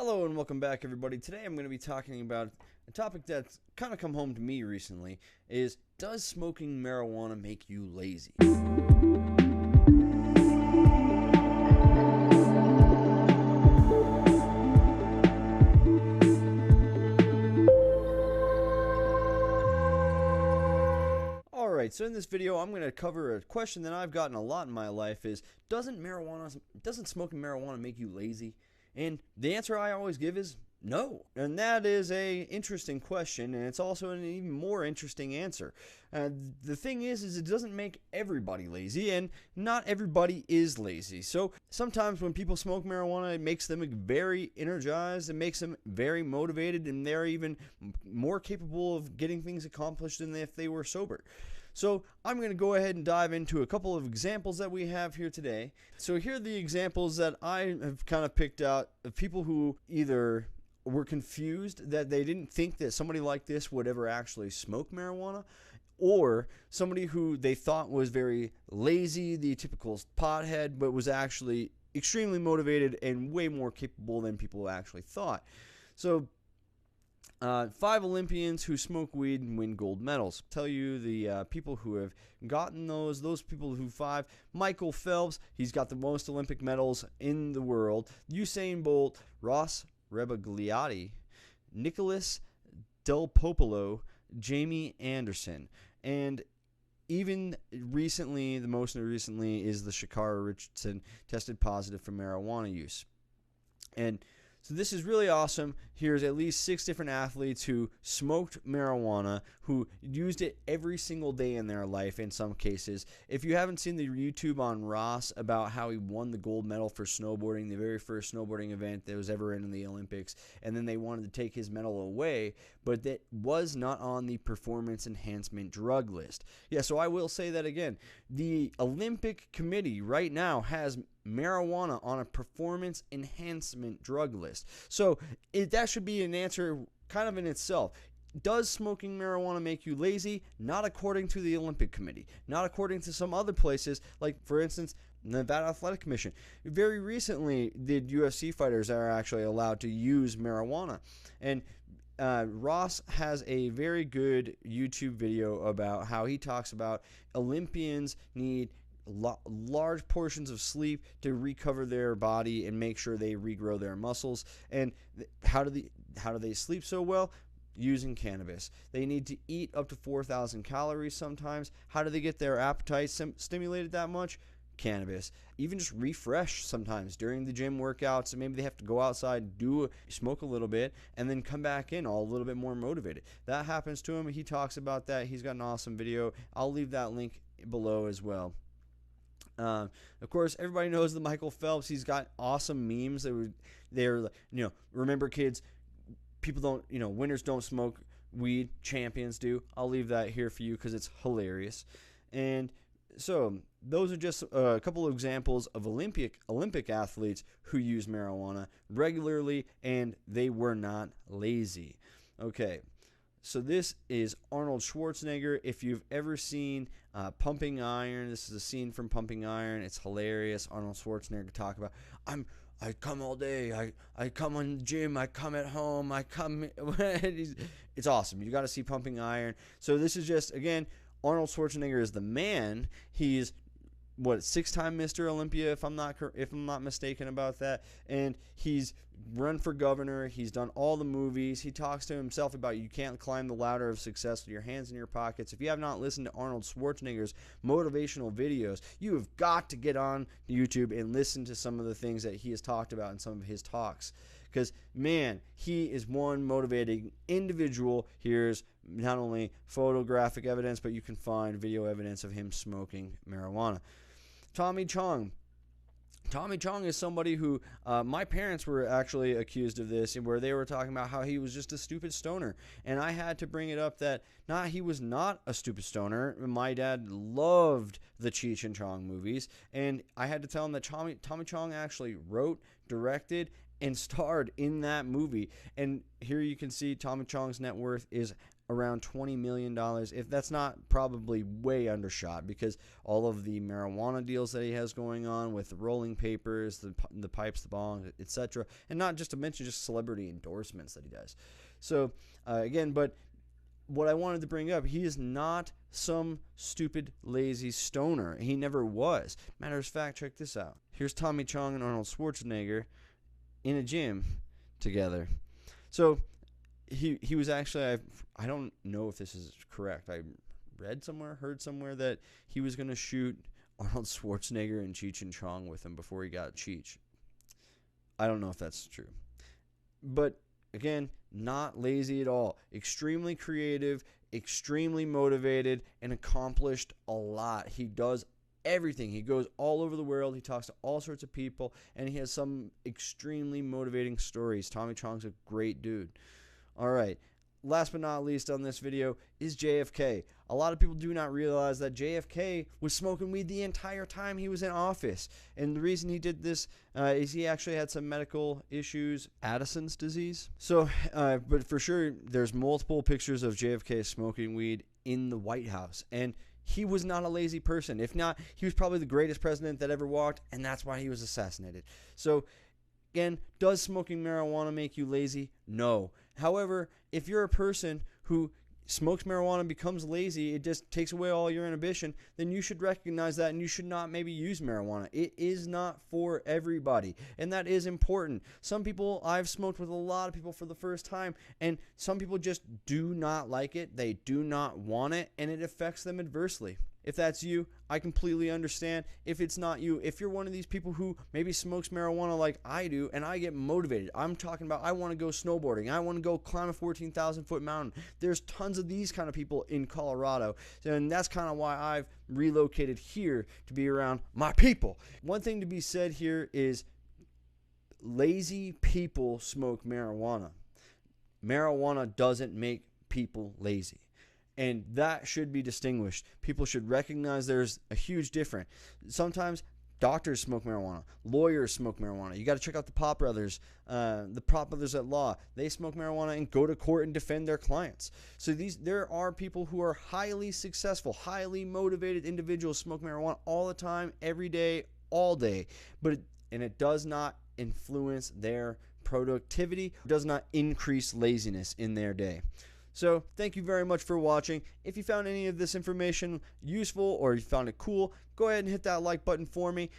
Hello and welcome back, everybody. Today I'm going to be talking about a topic that's kind of come home to me recently is, does smoking marijuana make you lazy? Alright, so in this video I'm going to cover a question that I've gotten a lot in my life is, doesn't smoking marijuana make you lazy? And the answer I always give is no. And that is a interesting question, and it's also an even more interesting answer. The thing is it doesn't make everybody lazy, and not everybody is lazy. So sometimes when people smoke marijuana, it makes them very energized, it makes them very motivated, and they're even more capable of getting things accomplished than if they were sober. So I'm going to go ahead and dive into a couple of examples that we have here today. So here are the examples that I have kind of picked out of people who either were confused that they didn't think that somebody like this would ever actually smoke marijuana, or somebody who they thought was very lazy, the typical pothead, but was actually extremely motivated and way more capable than people actually thought. So 5 Olympians who smoke weed and win gold medals. Tell you the people who have gotten those people who 5. Michael Phelps, he's got the most Olympic medals in the world. Usain Bolt, Ross Rebagliati, Nicholas Del Popolo, Jamie Anderson. And even recently, the most recently is the Shakara Richardson tested positive for marijuana use. And so this is really awesome. Here's at least 6 different athletes who smoked marijuana, who used it every single day in their life in some cases. If you haven't seen the YouTube on Ross about how he won the gold medal for snowboarding, the very first snowboarding event that was ever in the Olympics, and then they wanted to take his medal away, but that was not on the performance enhancement drug list. Yeah, so I will say that again. The Olympic Committee right now has marijuana on a performance enhancement drug list. So that should be an answer kind of in itself. Does smoking marijuana make you lazy? Not according to the Olympic Committee. Not according to some other places, like, for instance, the Nevada Athletic Commission. Very recently, the UFC fighters are actually allowed to use marijuana. And Ross has a very good YouTube video about how he talks about Olympians need large portions of sleep to recover their body and make sure they regrow their muscles. And how do they sleep so well? Using cannabis. They need to eat up to 4,000 calories sometimes. How do they get their appetite stimulated that much? Cannabis. Even just refresh sometimes during the gym workouts, and maybe they have to go outside, smoke a little bit, and then come back in all a little bit more motivated. That happens to him. He talks about that. He's got an awesome video. I'll leave that link below as well. Of course, everybody knows the Michael Phelps. He's got awesome memes. They're remember, kids, people don't, winners don't smoke weed, champions do. I'll leave that here for you because it's hilarious. And so those are just a couple of examples of Olympic athletes who use marijuana regularly, and they were not lazy. Okay. So this is Arnold Schwarzenegger. If you've ever seen Pumping Iron, this is a scene from Pumping Iron. It's hilarious. Arnold Schwarzenegger talk about, I come all day. I come on the gym. I come at home. I come. It's awesome. You got to see Pumping Iron. So this is just, again, Arnold Schwarzenegger is the man. He's 6-time Mr. Olympia, if I'm not mistaken about that, and he's run for governor. He's done all the movies. He talks to himself about you can't climb the ladder of success with your hands in your pockets. If you have not listened to Arnold Schwarzenegger's motivational videos, you have got to get on YouTube and listen to some of the things that he has talked about in some of his talks. Because, man, he is one motivating individual. Here's not only photographic evidence, but you can find video evidence of him smoking marijuana. Tommy Chong. Tommy Chong is somebody who my parents were actually accused of this, where they were talking about how he was just a stupid stoner. And I had to bring it up that he was not a stupid stoner. My dad loved the Cheech and Chong movies, and I had to tell him that Tommy Chong actually wrote, directed, and starred in that movie. And here you can see Tommy Chong's net worth is around $20 million. If that's not probably way undershot, because all of the marijuana deals that he has going on with the rolling papers, the pipes, the bong, etc., and not just to mention just celebrity endorsements that he does. So again, but what I wanted to bring up, he is not some stupid, lazy stoner. He never was. Matter of fact, check this out. Here's Tommy Chong and Arnold Schwarzenegger in a gym together. So he was actually, I don't know if this is correct. I read somewhere, heard somewhere that he was going to shoot Arnold Schwarzenegger and Cheech and Chong with him before he got Cheech. I don't know if that's true. But again, not lazy at all. Extremely creative, extremely motivated, and accomplished a lot. He does everything. He goes all over the world. He talks to all sorts of people, and he has some extremely motivating stories. Tommy Chong's a great dude. All right. Last but not least on this video is JFK. A lot of people do not realize that JFK was smoking weed the entire time he was in office. And the reason he did this is he actually had some medical issues, Addison's disease. So, but for sure, there's multiple pictures of JFK smoking weed in the White House. And he was not a lazy person. If not, he was probably the greatest president that ever walked, and that's why he was assassinated. So, again, does smoking marijuana make you lazy? No. However, if you're a person who smokes marijuana and becomes lazy, it just takes away all your inhibition, then you should recognize that and you should not maybe use marijuana. It is not for everybody, and that is important. Some people, I've smoked with a lot of people for the first time, and some people just do not like it. They do not want it, and it affects them adversely. If that's you, I completely understand. If it's not you, if you're one of these people who maybe smokes marijuana like I do and I get motivated, I'm talking about I want to go snowboarding, I want to go climb a 14,000-foot mountain. There's tons of these kind of people in Colorado, and that's kind of why I've relocated here to be around my people. One thing to be said here is lazy people smoke marijuana. Marijuana doesn't make people lazy. And that should be distinguished. People should recognize there's a huge difference. Sometimes doctors smoke marijuana. Lawyers smoke marijuana. You got to check out the Pop Brothers, the Pop Brothers at Law. They smoke marijuana and go to court and defend their clients. So there are people who are highly successful, highly motivated individuals smoke marijuana all the time, every day, all day. And it does not influence their productivity. It does not increase laziness in their day. So thank you very much for watching. If you found any of this information useful or you found it cool, go ahead and hit that like button for me.